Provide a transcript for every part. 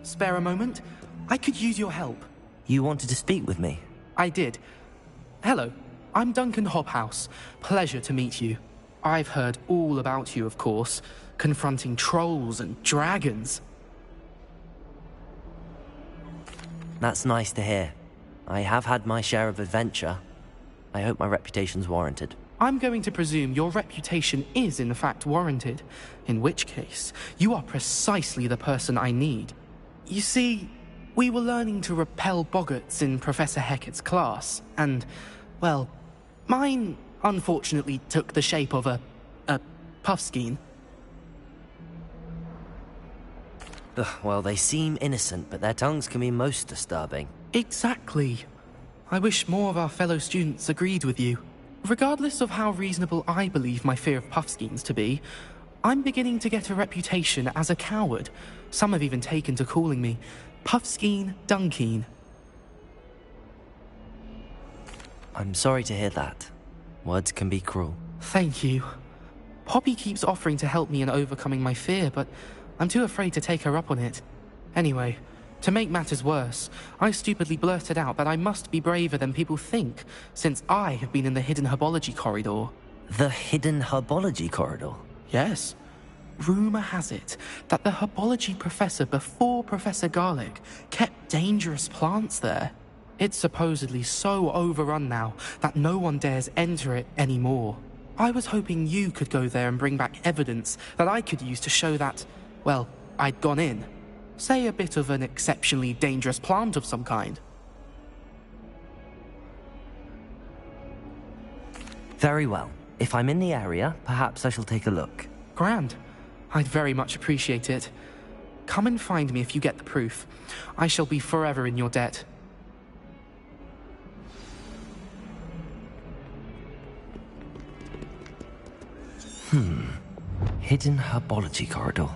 spare a moment? I could use your help. You wanted to speak with me? I did. Hello, I'm Duncan Hobhouse. Pleasure to meet you. I've heard all about you, of course, confronting trolls and dragons. That's nice to hear. I have had my share of adventure. I hope my reputation's warranted. I'm going to presume your reputation is in fact warranted, in which case, you are precisely the person I need. You see, we were learning to repel boggarts in Professor Hecat's class, and, well, mine unfortunately took the shape of a puffskein. Well, they seem innocent, but their tongues can be most disturbing. Exactly. I wish more of our fellow students agreed with you. Regardless of how reasonable I believe my fear of puffskeins to be, I'm beginning to get a reputation as a coward. Some have even taken to calling me Puffskeen Dunkeen. I'm sorry to hear that. Words can be cruel. Thank you. Poppy keeps offering to help me in overcoming my fear, but I'm too afraid to take her up on it. Anyway, to make matters worse, I stupidly blurted out that I must be braver than people think, since I have been in the hidden herbology corridor. The hidden herbology corridor? Yes. Rumor has it that the herbology professor before Professor Garlic kept dangerous plants there. It's supposedly so overrun now that no one dares enter it anymore. I was hoping you could go there and bring back evidence that I could use to show that, well, I'd gone in. Say a bit of an exceptionally dangerous plant of some kind. Very well. If I'm in the area, perhaps I shall take a look. Grand. I'd very much appreciate it. Come and find me if you get the proof. I shall be forever in your debt. Hidden herbology corridor.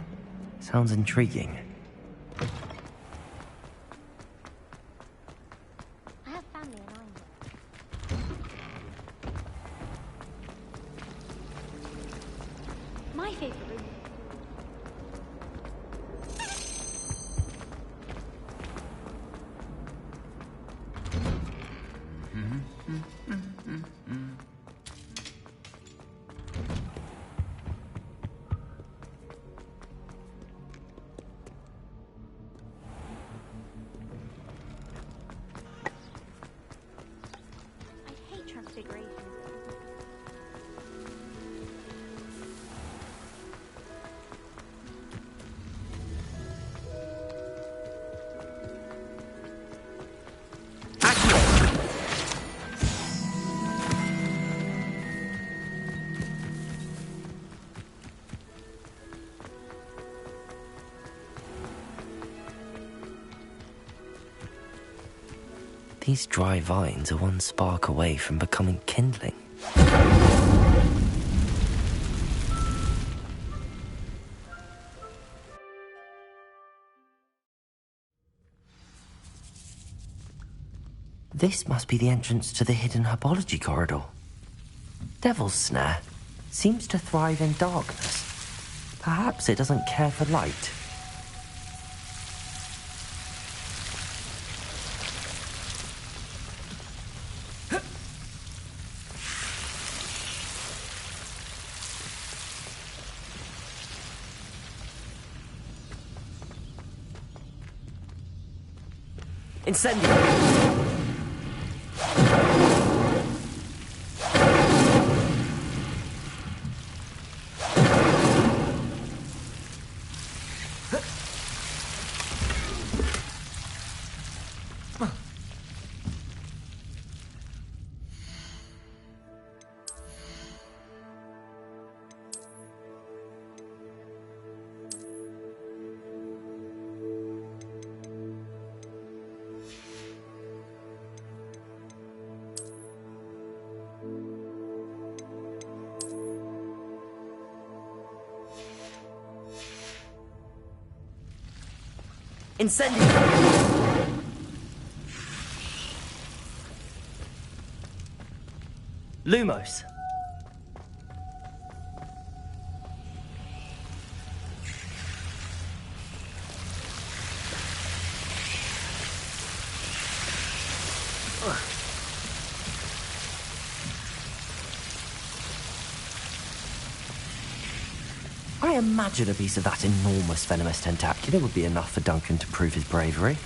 Sounds intriguing. I have family in Ireland. My favorite room. I hate transfiguration. These dry vines are one spark away from becoming kindling. This must be the entrance to the hidden herbology corridor. Devil's Snare seems to thrive in darkness. Perhaps it doesn't care for light. Incendio! Incendio! Lumos. I imagine a piece of that enormous venomous tentacular would be enough for Duncan to prove his bravery.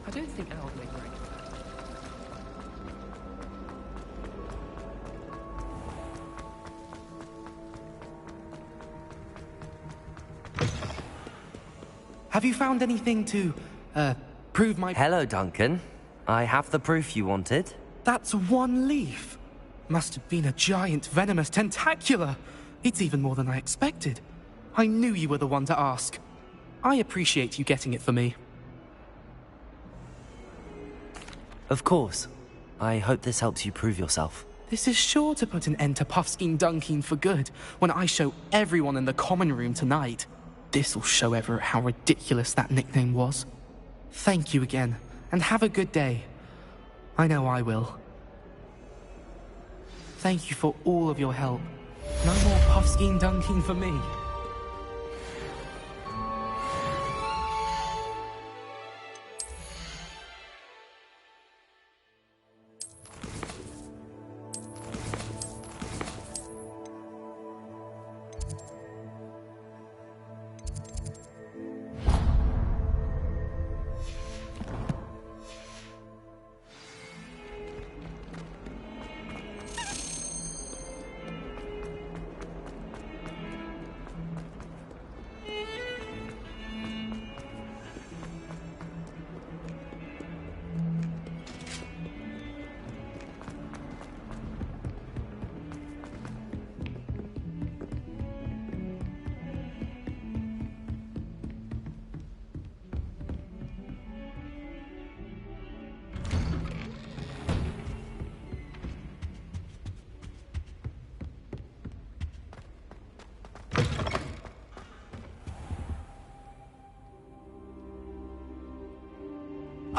I don't think Al would make right. Have you found anything to, prove my... Hello, Duncan. I have the proof you wanted. That's one leaf. Must have been a giant venomous tentacula. It's even more than I expected. I knew you were the one to ask. I appreciate you getting it for me. Of course. I hope this helps you prove yourself. This is sure to put an end to Puffskein Dunkeen for good when I show everyone in the common room tonight. This'll show Everett how ridiculous that nickname was. Thank you again, and have a good day. I know I will. Thank you for all of your help. No more Puffskein Dunkeen for me.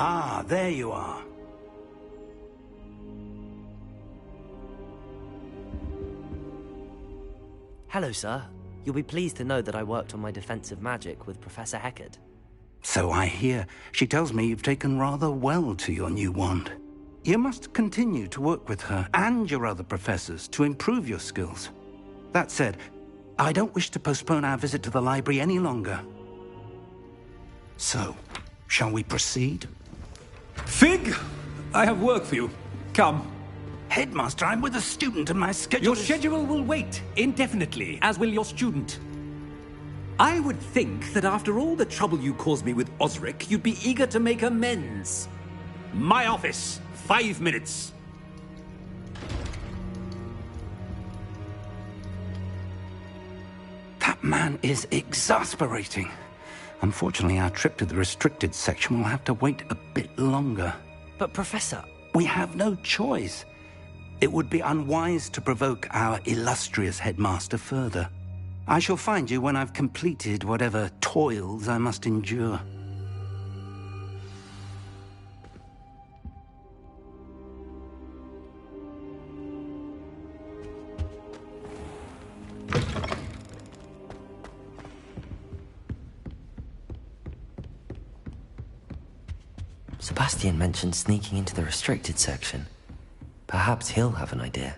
Ah, there you are. Hello, sir. You'll be pleased to know that I worked on my defensive magic with Professor Heckard. So I hear. She tells me you've taken rather well to your new wand. You must continue to work with her and your other professors to improve your skills. That said, I don't wish to postpone our visit to the library any longer. So, shall we proceed? Fig, I have work for you. Come. Headmaster, I'm with a student and my schedule Your is... schedule will wait indefinitely, as will your student. I would think that after all the trouble you caused me with Osric, you'd be eager to make amends. My office, 5 minutes. That man is exasperating. Unfortunately, our trip to the restricted section will have to wait a bit longer. But, Professor... We have no choice. It would be unwise to provoke our illustrious headmaster further. I shall find you when I've completed whatever toils I must endure. Sebastian mentioned sneaking into the restricted section. Perhaps he'll have an idea.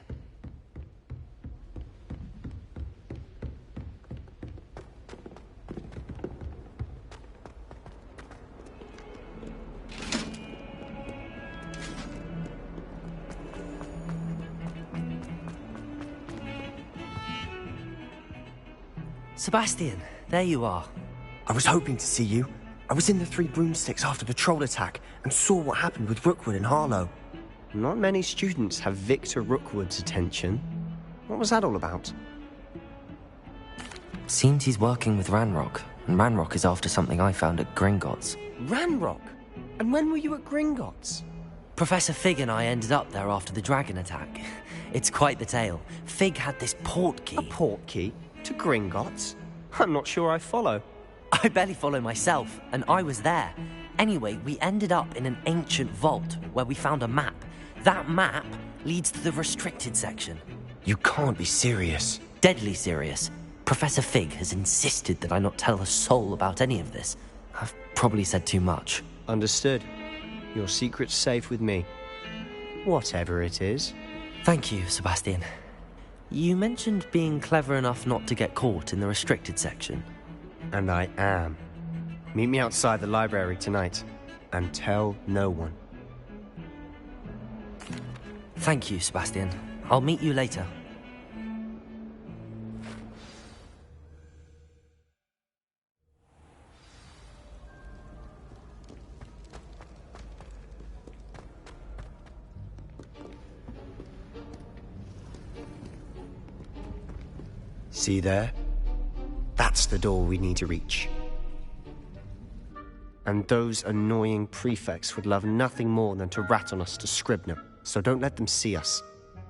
Sebastian, there you are. I was hoping to see you. I was in the Three Broomsticks after the troll attack and saw what happened with Rookwood and Harlow. Not many students have Victor Rookwood's attention. What was that all about? Seems he's working with Ranrock, and Ranrock is after something I found at Gringotts. Ranrock? And when were you at Gringotts? Professor Fig and I ended up there after the dragon attack. It's quite the tale. Fig had this port key. A port key? To Gringotts? I'm not sure I follow. I barely follow myself, and I was there. Anyway, we ended up in an ancient vault where we found a map. That map leads to the restricted section. You can't be serious. Deadly serious. Professor Fig has insisted that I not tell a soul about any of this. I've probably said too much. Understood. Your secret's safe with me. Whatever it is. Thank you, Sebastian. You mentioned being clever enough not to get caught in the restricted section. And I am. Meet me outside the library tonight, and tell no one. Thank you, Sebastian. I'll meet you later. See there? That's the door we need to reach. And those annoying prefects would love nothing more than to rat on us to Scribner, so don't let them see us.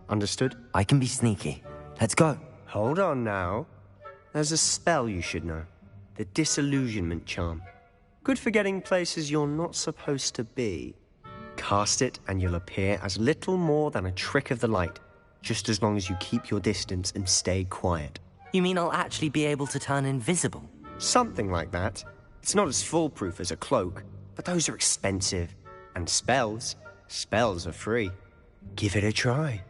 Understood? I can be sneaky. Let's go. Hold on now. There's a spell you should know. The Disillusionment Charm. Good for getting places you're not supposed to be. Cast it and you'll appear as little more than a trick of the light, just as long as you keep your distance and stay quiet. You mean I'll actually be able to turn invisible? Something like that. It's not as foolproof as a cloak, but those are expensive. And spells are free. Give it a try.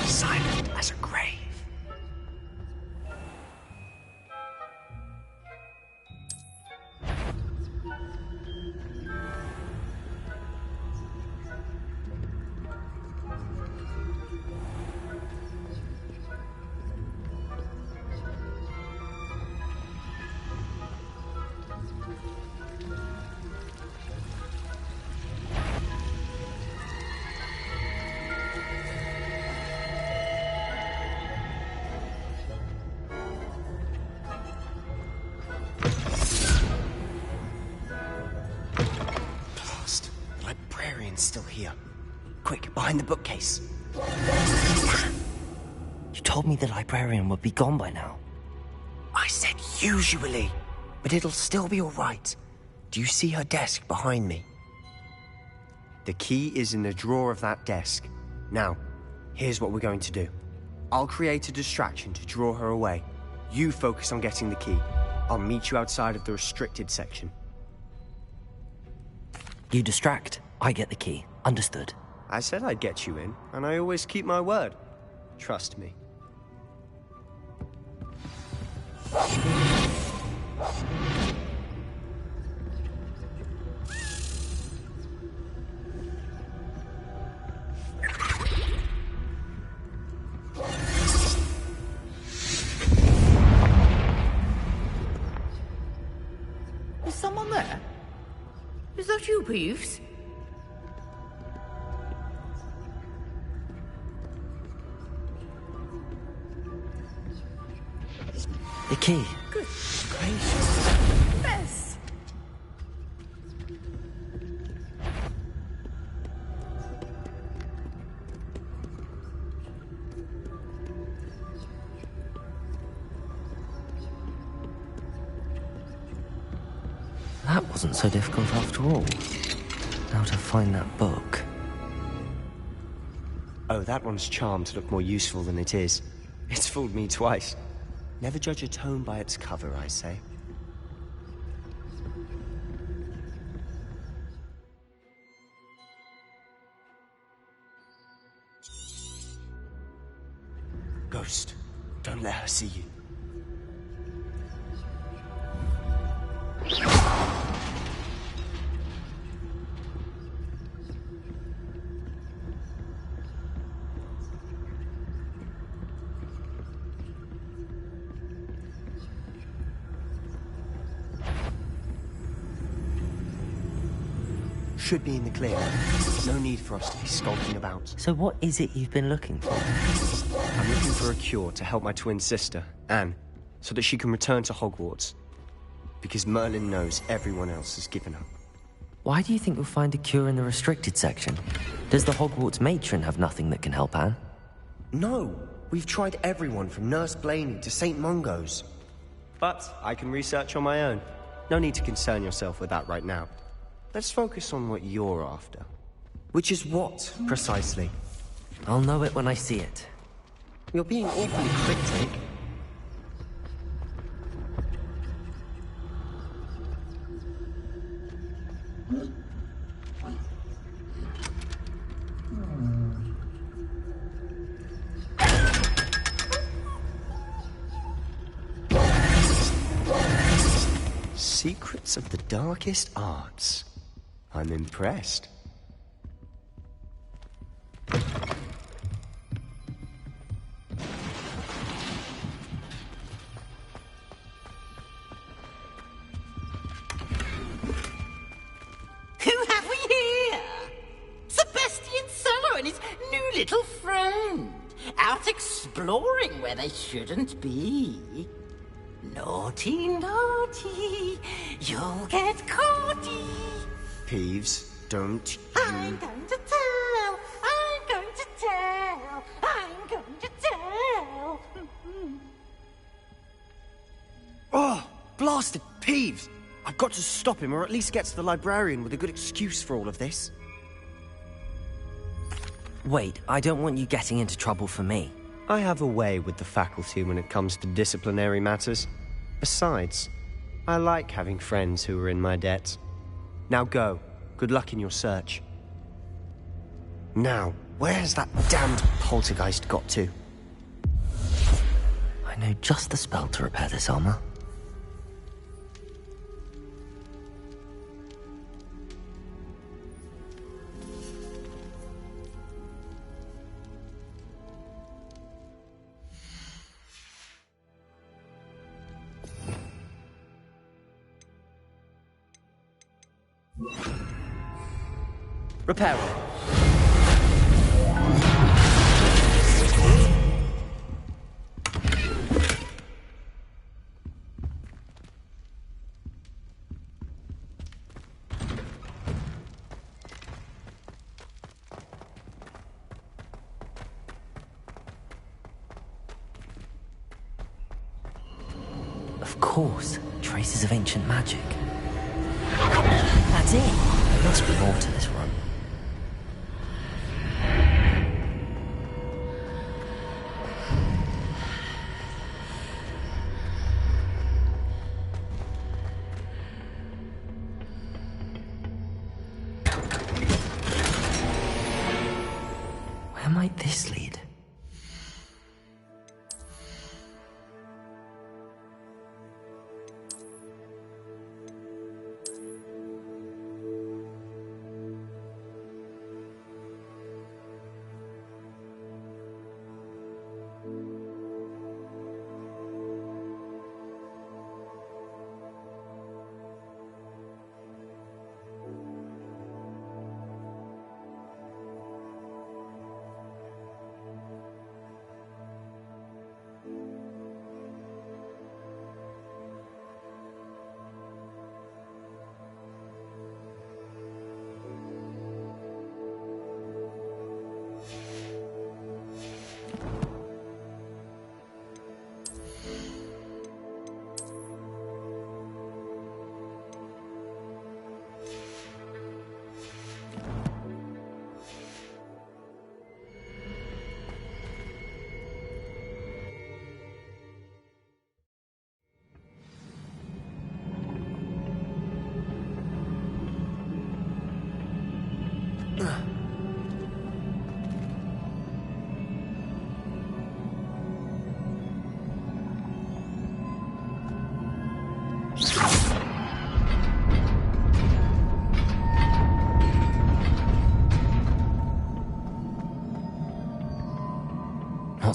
Silent as a grave. Still here. Quick, behind the bookcase. You told me the librarian would be gone by now. I said usually, but it'll still be all right. Do you see her desk behind me? The key is in the drawer of that desk. Now, here's what we're going to do. I'll create a distraction to draw her away. You focus on getting the key. I'll meet you outside of the restricted section. You distract, I get the key. Understood. I said I'd get you in, and I always keep my word. Trust me. Is someone there? Is that you, Peeves? The key. Good gracious. Bess! That wasn't so difficult after all. Now to find that book. that one's charmed to look more useful than it is. It's fooled me twice. Never judge a tome by its cover, I say. Ghost, don't let her see you. Should be in the clear. No need for us to be skulking about. So what is it you've been looking for? I'm looking for a cure to help my twin sister, Anne, so that she can return to Hogwarts. Because Merlin knows everyone else has given up. Why do you think you'll find a cure in the restricted section? Does the Hogwarts matron have nothing that can help Anne? No! We've tried everyone from Nurse Blaney to St. Mungo's. But I can research on my own. No need to concern yourself with that right now. Let's focus on what you're after. Which is what, precisely? I'll know it when I see it. You're being awfully cryptic. Secrets of the darkest arts. I'm impressed. Who have we here? Sebastian Cello and his new little friend. Out exploring where they shouldn't be. Naughty, naughty. You'll get caughty. Peeves, don't you... I'm going to tell. I'm going to tell. I'm going to tell. Oh, blasted Peeves! I've got to stop him, or at least get to the librarian with a good excuse for all of this. Wait, I don't want you getting into trouble for me. I have a way with the faculty when it comes to disciplinary matters. Besides, I like having friends who are in my debt. Now go. Good luck in your search. Now, where's that damned poltergeist got to? I know just the spell to repair this armor. Repair it. Of course, traces of ancient magic. That's it. There must be more to this run. Where might this lead? Not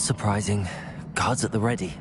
surprising. Guards at the ready.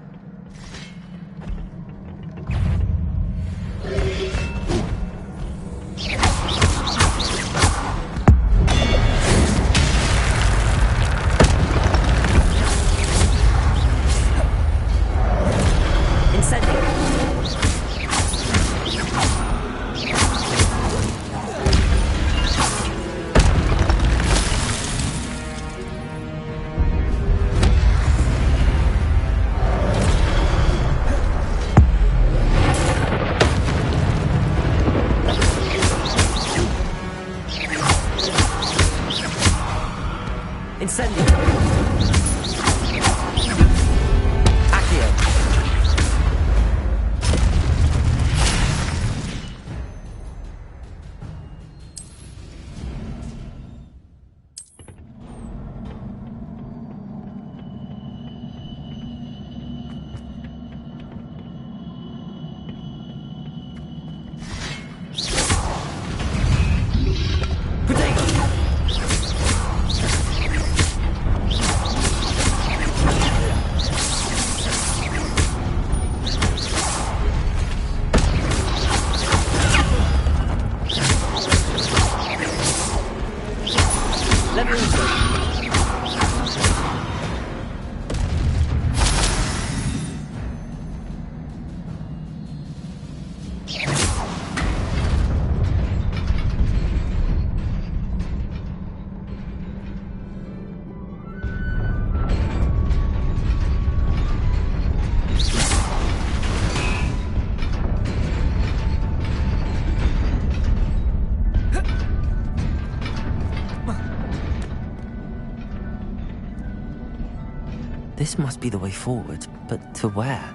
This must be the way forward, but to where?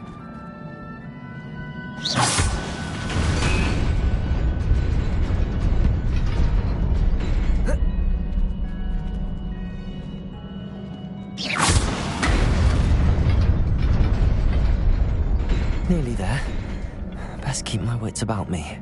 Nearly there. Best keep my wits about me.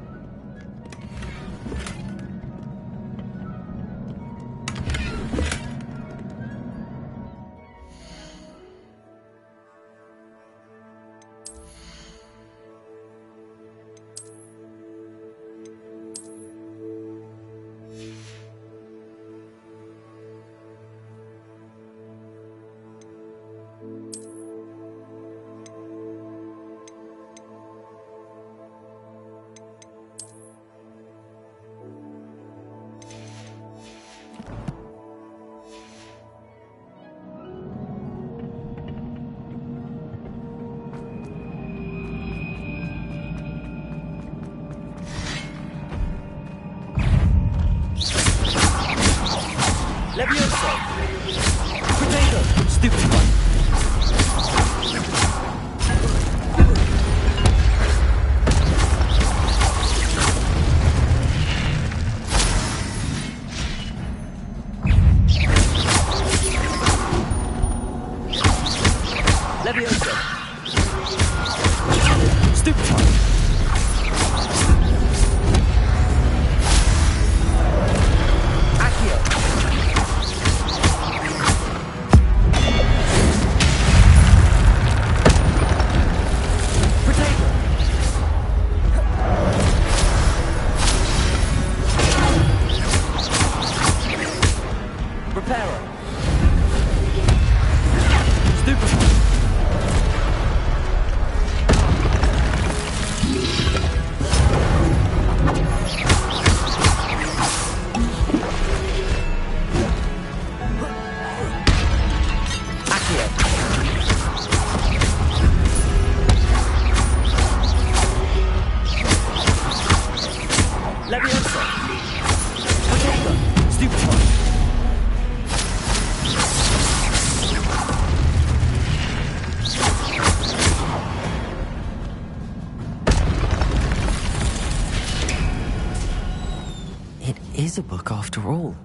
It is a book after all.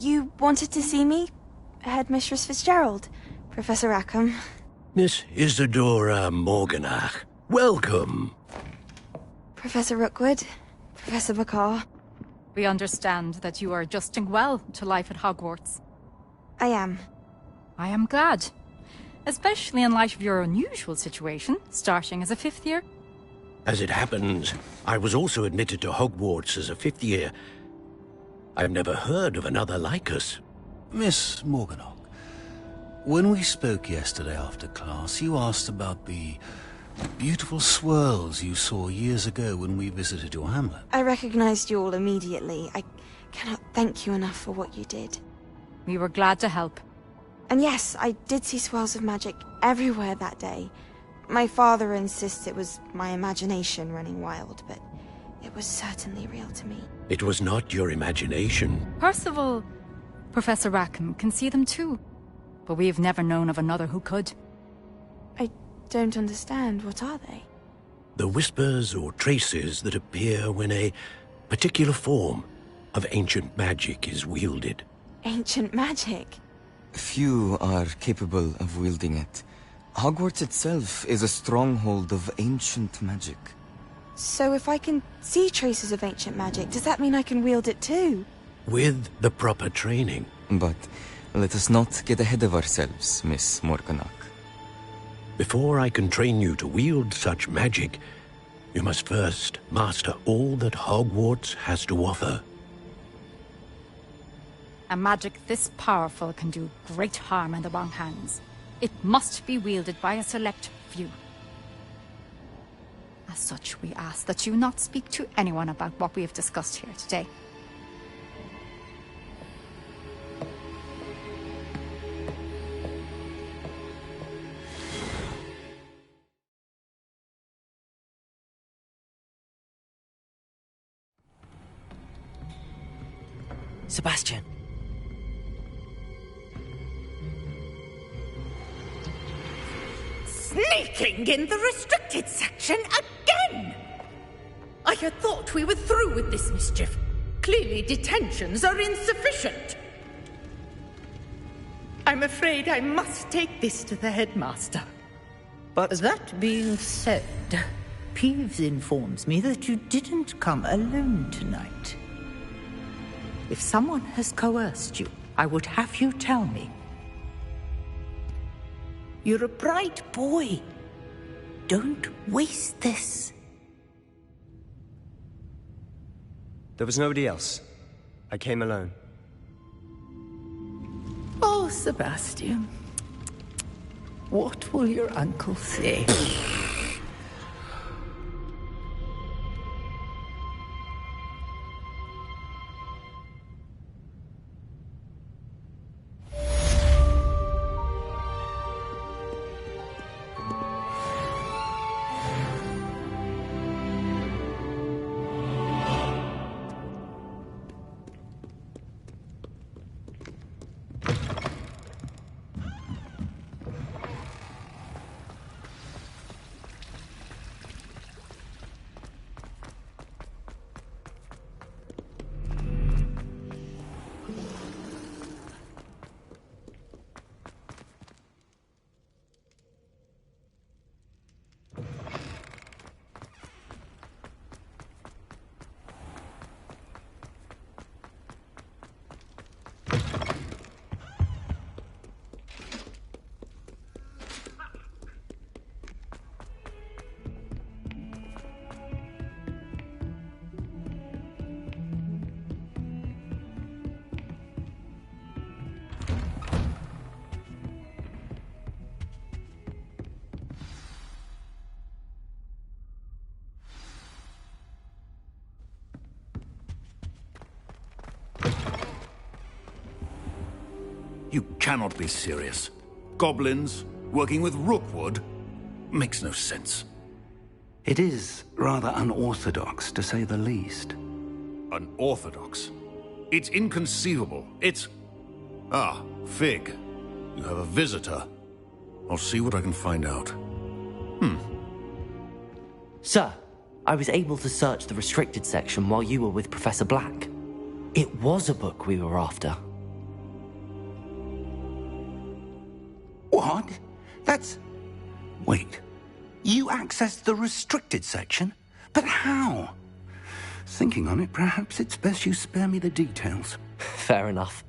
You wanted to see me? Headmistress Fitzgerald, Professor Rackham. Miss Isadora Morganach, welcome. Professor Rookwood, Professor Bakar. We understand that you are adjusting well to life at Hogwarts. I am. I am glad. Especially in light of your unusual situation, starting as a 5th year. As it happens, I was also admitted to Hogwarts as a 5th year. I've never heard of another like us. Miss Morganach, when we spoke yesterday after class, you asked about the beautiful swirls you saw years ago when we visited your hamlet. I recognized you all immediately. I cannot thank you enough for what you did. We were glad to help. And yes, I did see swirls of magic everywhere that day. My father insists it was my imagination running wild, but it was certainly real to me. It was not your imagination. Percival, Professor Rackham can see them too. But we have never known of another who could. I don't understand. What are they? The whispers or traces that appear when a particular form of ancient magic is wielded. Ancient magic? Few are capable of wielding it. Hogwarts itself is a stronghold of ancient magic. So if I can see traces of ancient magic, does that mean I can wield it too? With the proper training. But let us not get ahead of ourselves, Miss Morganach. Before I can train you to wield such magic, you must first master all that Hogwarts has to offer. A magic this powerful can do great harm in the wrong hands. It must be wielded by a select few. As such, we ask that you not speak to anyone about what we have discussed here today. Sebastian. Sneaking in the restricted section again! I had thought we were through with this mischief. Clearly detentions are insufficient. I'm afraid I must take this to the headmaster. But that being said, Peeves informs me that you didn't come alone tonight. If someone has coerced you, I would have you tell me. You're a bright boy. Don't waste this. There was nobody else. I came alone. Oh, Sebastian. What will your uncle say? You cannot be serious. Goblins working with Rookwood makes no sense. It is rather unorthodox, to say the least. Unorthodox? It's inconceivable. It's... Ah, Fig. You have a visitor. I'll see what I can find out. Sir, I was able to search the restricted section while you were with Professor Black. It was a book we were after. What? That's... Wait. You accessed the restricted section? But how? Thinking on it, perhaps it's best you spare me the details. Fair enough.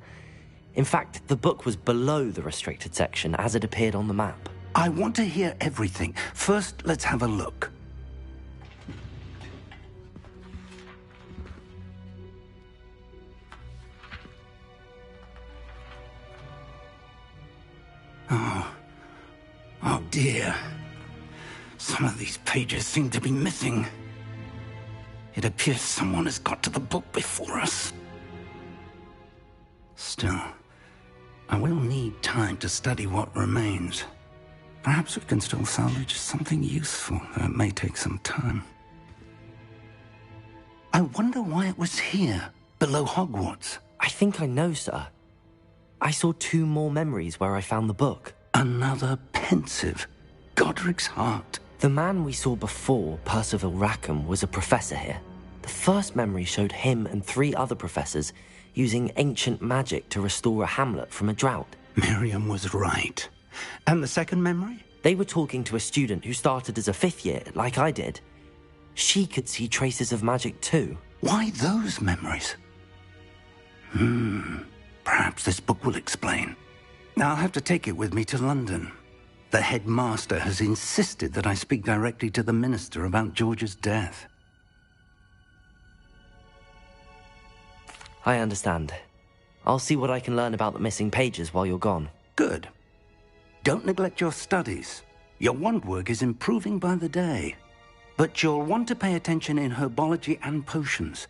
In fact, the book was below the restricted section as it appeared on the map. I want to hear everything. First, let's have a look. Oh dear. Some of these pages seem to be missing. It appears someone has got to the book before us. Still, I will need time to study what remains. Perhaps we can still salvage something useful, though it may take some time. I wonder why it was here, below Hogwarts. I think I know, sir. I saw 2 more memories where I found the book. Another pensive. Godric's heart. The man we saw before, Percival Rackham, was a professor here. The first memory showed him and 3 other professors using ancient magic to restore a hamlet from a drought. Miriam was right. And the second memory? They were talking to a student who started as a 5th year, like I did. She could see traces of magic too. Why those memories? Perhaps this book will explain. I'll have to take it with me to London. The headmaster has insisted that I speak directly to the minister about George's death. I understand. I'll see what I can learn about the missing pages while you're gone. Good. Don't neglect your studies. Your wand work is improving by the day. But you'll want to pay attention in herbology and potions.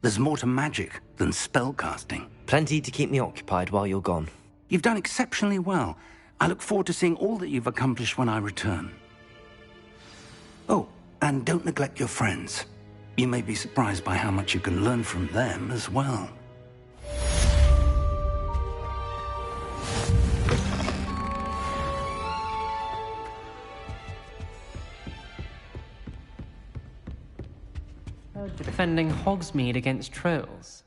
There's more to magic than spellcasting. Plenty to keep me occupied while you're gone. You've done exceptionally well. I look forward to seeing all that you've accomplished when I return. Oh, and don't neglect your friends. You may be surprised by how much you can learn from them as well. Defending Hogsmeade against trolls.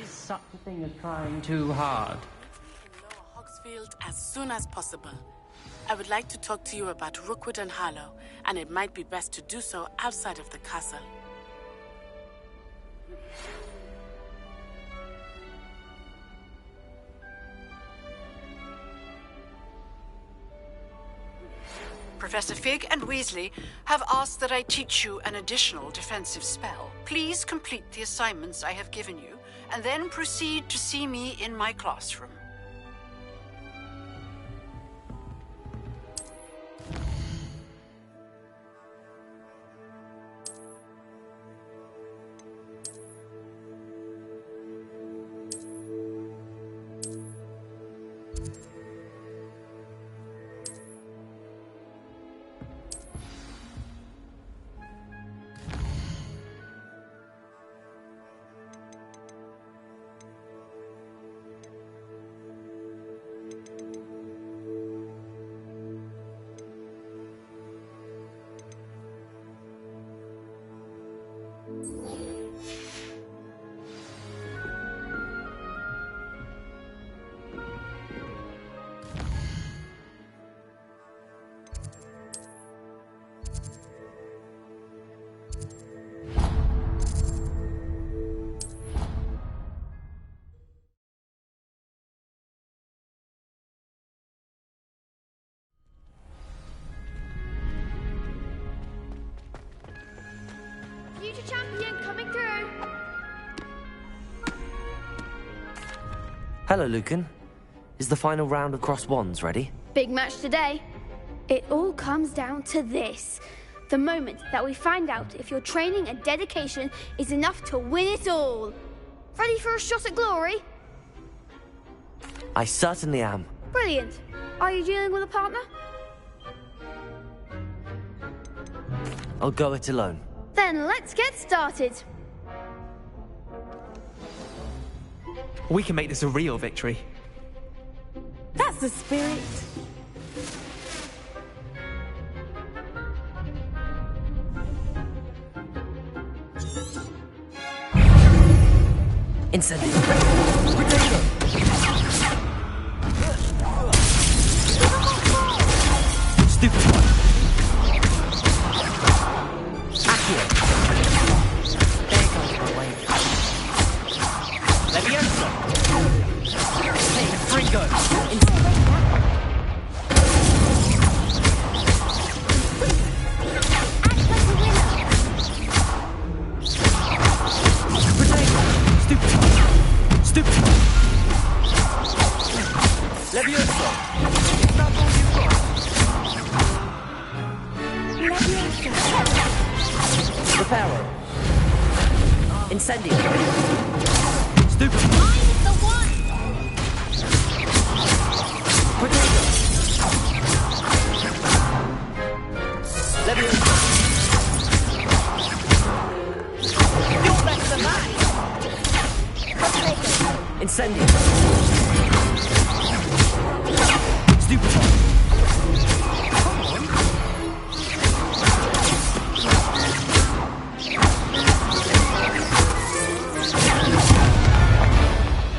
Such a thing as trying too hard. Lower Hogsfield as soon as possible. I would like to talk to you about Rookwood and Harlow, and it might be best to do so outside of the castle. Professor Fig and Weasley have asked that I teach you an additional defensive spell. Please complete the assignments I have given you, and then proceed to see me in my classroom. Hello, Lucan. Is the final round of cross wands ready? Big match today. It all comes down to this. The moment that we find out if your training and dedication is enough to win it all. Ready for a shot at glory? I certainly am. Brilliant. Are you dealing with a partner? I'll go it alone. Then let's get started. We can make this a real victory. That's the spirit. Incendio. Stupid one. Accio. There goes my wave. Leviosa. Hey, Fringo. Stupid. Leviosa. It's not all you've got. Reparo. Incendio. Stupid. I'm the one! Potato. Leviosa. You're better than that. Incendio. Stupid. Come on.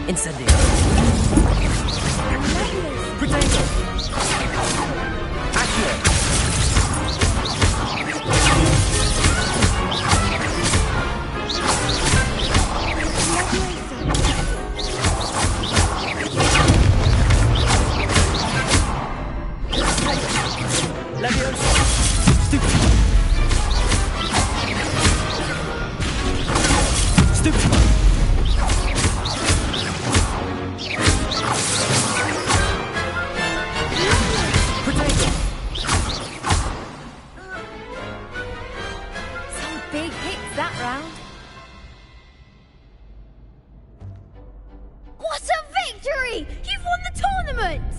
Incendio. Potato. Accio. Leviosa. Stupid. Stupid. Potato. Some big hits that round. What a victory! You've won the tournament!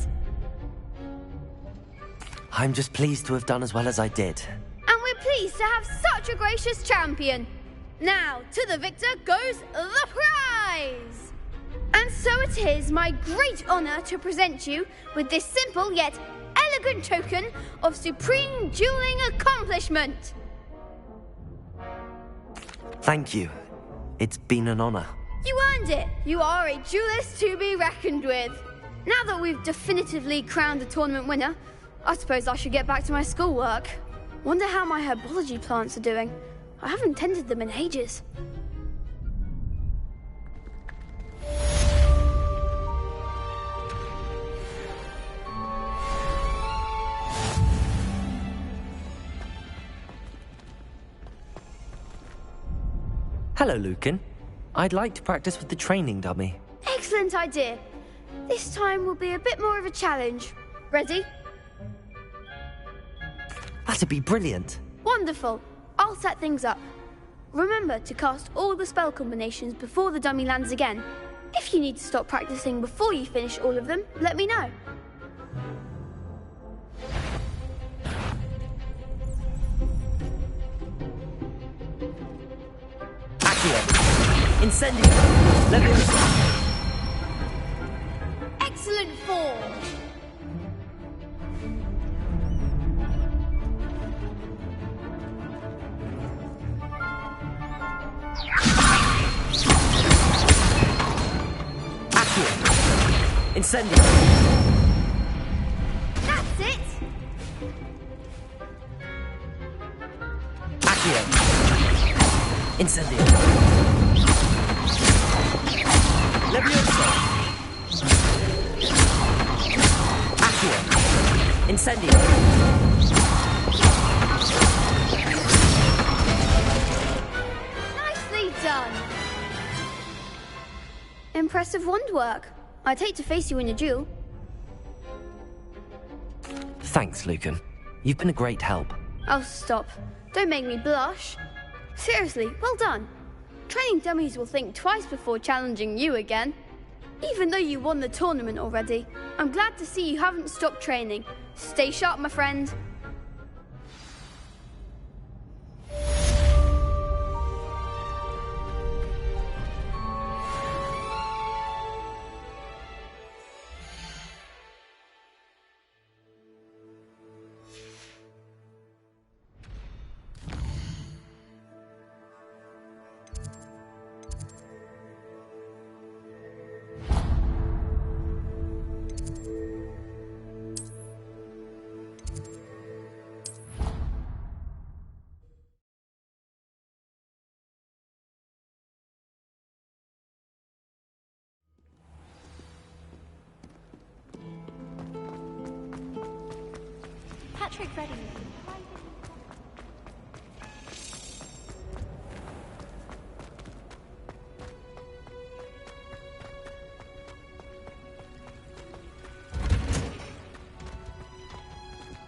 I'm just pleased to have done as well as I did. And we're pleased to have such a gracious champion. Now, to the victor goes the prize! And so it is my great honor to present you with this simple yet elegant token of supreme dueling accomplishment. Thank you. It's been an honor. You earned it. You are a duelist to be reckoned with. Now that we've definitively crowned the tournament winner, I suppose I should get back to my schoolwork. Wonder how my herbology plants are doing. I haven't tended them in ages. Hello, Lucan. I'd like to practice with the training dummy. Excellent idea. This time will be a bit more of a challenge. Ready? That'd be brilliant. Wonderful. I'll set things up. Remember to cast all the spell combinations before the dummy lands again. If you need to stop practicing before you finish all of them, let me know. Accio. Incendio. Leviosa. Excellent form. Accio. Incendio. That's it. Accio. Incendio. Leviosa. Accio. Incendio. Nicely done. Impressive wand work. I'd hate to face you in a duel. Thanks, Lucan. You've been a great help. Oh, stop. Don't make me blush. Seriously, well done. Training dummies will think twice before challenging you again. Even though you won the tournament already, I'm glad to see you haven't stopped training. Stay sharp, my friend. Patrick ready.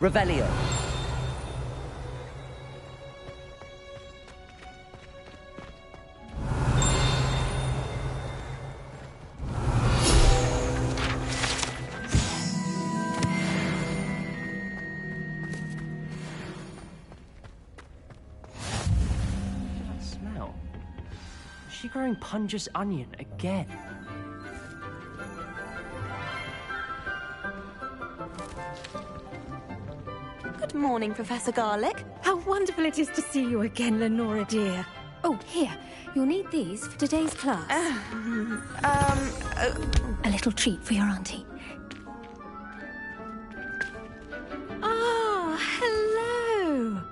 Revelio. Smell? Is she growing Punja's onion again? Good morning, Professor Garlick. How wonderful it is to see you again, Lenora dear. Oh, here. You'll need these for today's class. A little treat for your auntie. Ah, hello.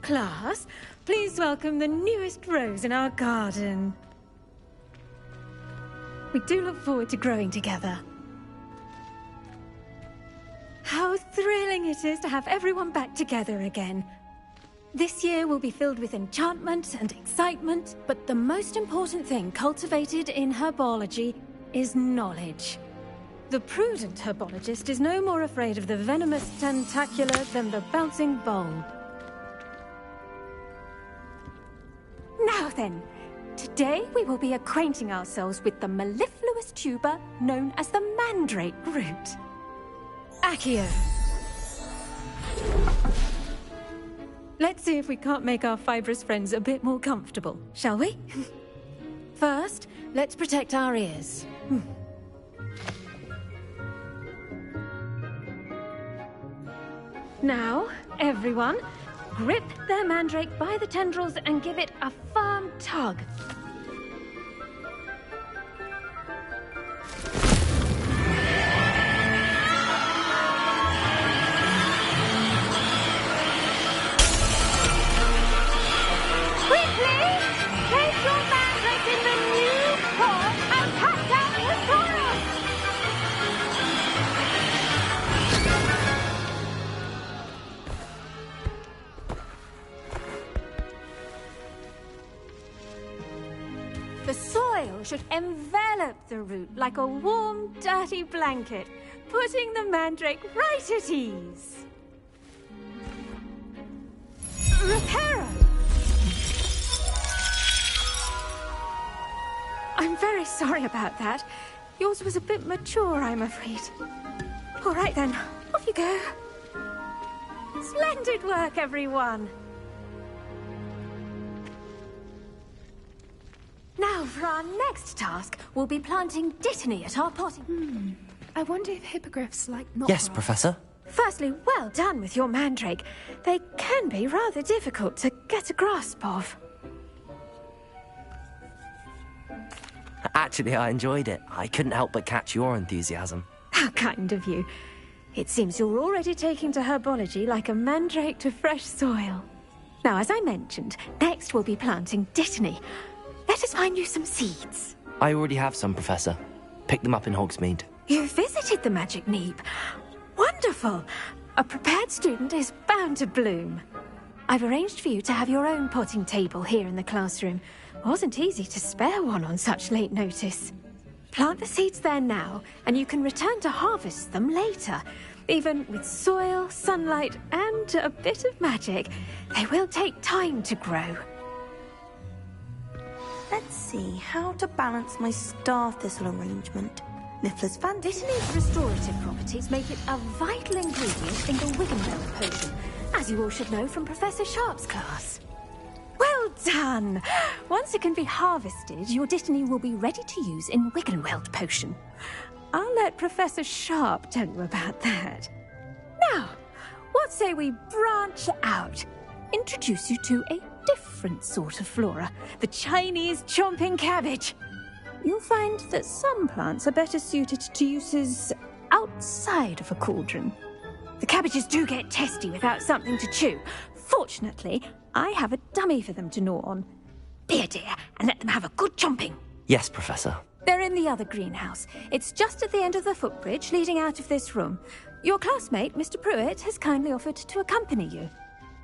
Class, please welcome the newest rose in our garden. We do look forward to growing together. How thrilling it is to have everyone back together again. This year will be filled with enchantment and excitement, but the most important thing cultivated in herbology is knowledge. The prudent herbologist is no more afraid of the venomous tentacular than the bouncing bulb. Now then, today we will be acquainting ourselves with the mellifluous tuber known as the mandrake root. Accio. Let's see if we can't make our fibrous friends a bit more comfortable, shall we? First, let's protect our ears. Now, everyone, grip their mandrake by the tendrils and give it a firm tug. The soil should envelop the root like a warm, dirty blanket, putting the mandrake right at ease. Reparo! I'm very sorry about that. Yours was a bit mature, I'm afraid. All right then, off you go. Splendid work, everyone! Now, for our next task, we'll be planting dittany at our potting. I wonder if hippogriffs like not. Yes, Professor. Firstly, well done with your mandrake. They can be rather difficult to get a grasp of. Actually, I enjoyed it. I couldn't help but catch your enthusiasm. How kind of you. It seems you're already taking to herbology like a mandrake to fresh soil. Now, as I mentioned, next we'll be planting dittany. Let us find you some seeds. I already have some, Professor. Picked them up in Hogsmeade. You visited the Magic Neep. Wonderful. A prepared student is bound to bloom. I've arranged for you to have your own potting table here in the classroom. Wasn't easy to spare one on such late notice. Plant the seeds there now, and you can return to harvest them later. Even with soil, sunlight, and a bit of magic, they will take time to grow. Let's see how to balance my star thistle arrangement. Niffler's fancy. Dittany's restorative properties make it a vital ingredient in the Wiggenweld potion, as you all should know from Professor Sharp's class. Well done! Once it can be harvested, your Dittany will be ready to use in Wiggenweld potion. I'll let Professor Sharp tell you about that. Now, what say we branch out? Introduce you to a different sort of flora, the Chinese chomping cabbage. You'll find that some plants are better suited to uses outside of a cauldron. The cabbages do get testy without something to chew. Fortunately, I have a dummy for them to gnaw on. Be a dear and let them have a good chomping. Yes, Professor. They're in the other greenhouse. It's just at the end of the footbridge leading out of this room. Your classmate, Mr. Pruitt, has kindly offered to accompany you.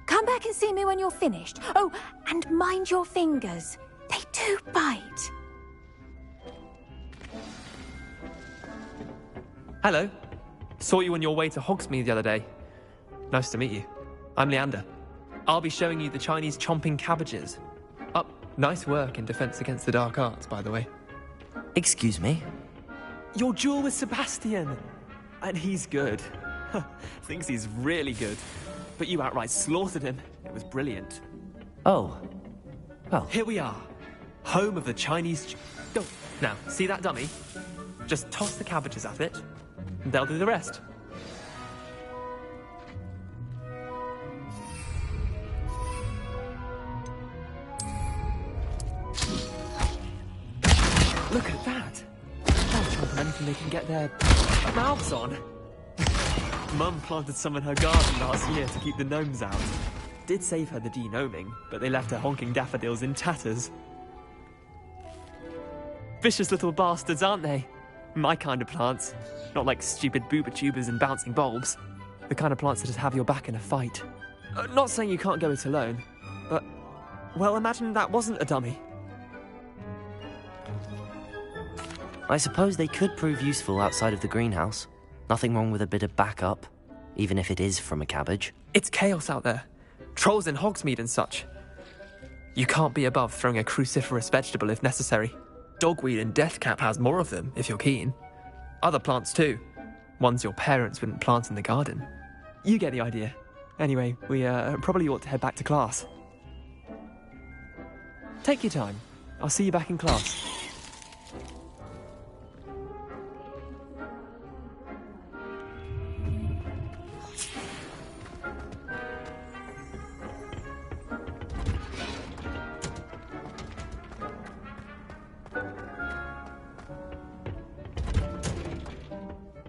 Come back and see me when you're finished. Oh, and mind your fingers. They do bite. Hello. Saw you on your way to Hogsmeade the other day. Nice to meet you. I'm Leander. I'll be showing you the Chinese chomping cabbages. Nice work in Defense Against the Dark Arts, by the way. Excuse me? Your duel with Sebastian! And he's good. Thinks he's really good. But you outright slaughtered him. It was brilliant. Oh. Well. Here we are. Home of the Chinese... Oh, now, see that dummy? Just toss the cabbages at it, and they'll do the rest. Look at that! They'll chomp on anything they can get their mouths on. Mum planted some in her garden last year to keep the gnomes out. Did save her the de-gnoming, but they left her honking daffodils in tatters. Vicious little bastards, aren't they? My kind of plants. Not like stupid booba tubers and bouncing bulbs. The kind of plants that just have your back in a fight. Not saying you can't go it alone, but... well, imagine that wasn't a dummy. I suppose they could prove useful outside of the greenhouse. Nothing wrong with a bit of backup, even if it is from a cabbage. It's chaos out there. Trolls in Hogsmeade and such. You can't be above throwing a cruciferous vegetable if necessary. Dogweed and deathcap has more of them, if you're keen. Other plants too. Ones your parents wouldn't plant in the garden. You get the idea. Anyway, we probably ought to head back to class. Take your time. I'll see you back in class.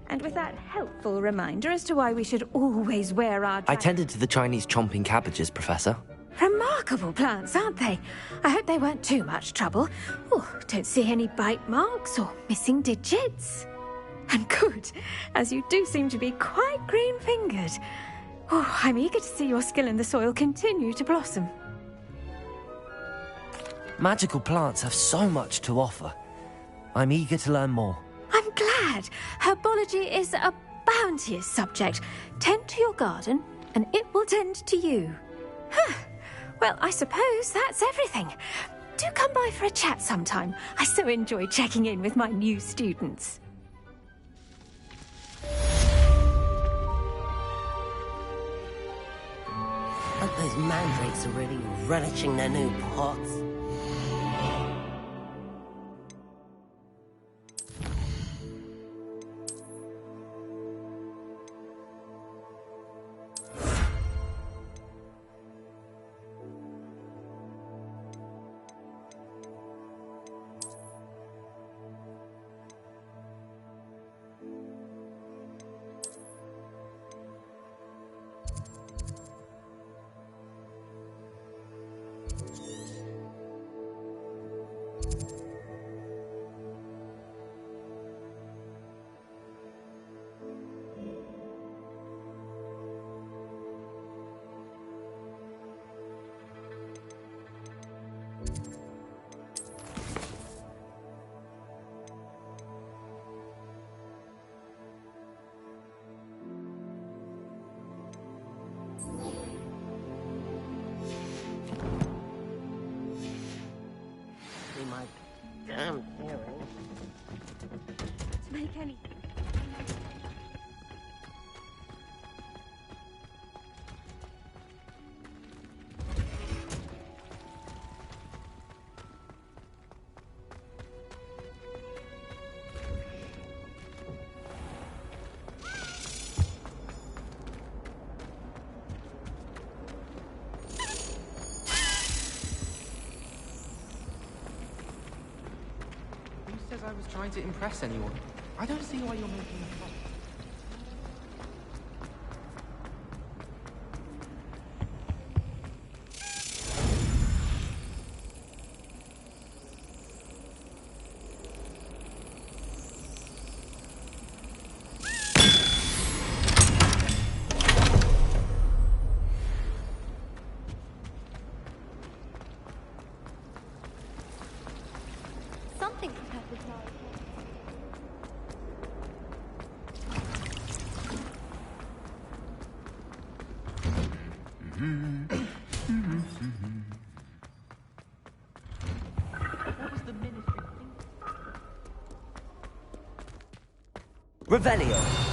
And with that helpful reminder as to why we should always wear our... I tended to the Chinese chomping cabbages, Professor. Remarkable plants, aren't they? I hope they weren't too much trouble. Oh, don't see any bite marks or missing digits. And good, as you do seem to be quite green-fingered. Oh, I'm eager to see your skill in the soil continue to blossom. Magical plants have so much to offer. I'm eager to learn more. I'm glad. Herbology is a bounteous subject. Tend to your garden, and it will tend to you. Huh. Well, I suppose that's everything. Do come by for a chat sometime. I so enjoy checking in with my new students. Hope those mandrakes are really relishing their new pots. trying to impress anyone. I don't see why you're making a fuss. Something could have with Nora. Revelio.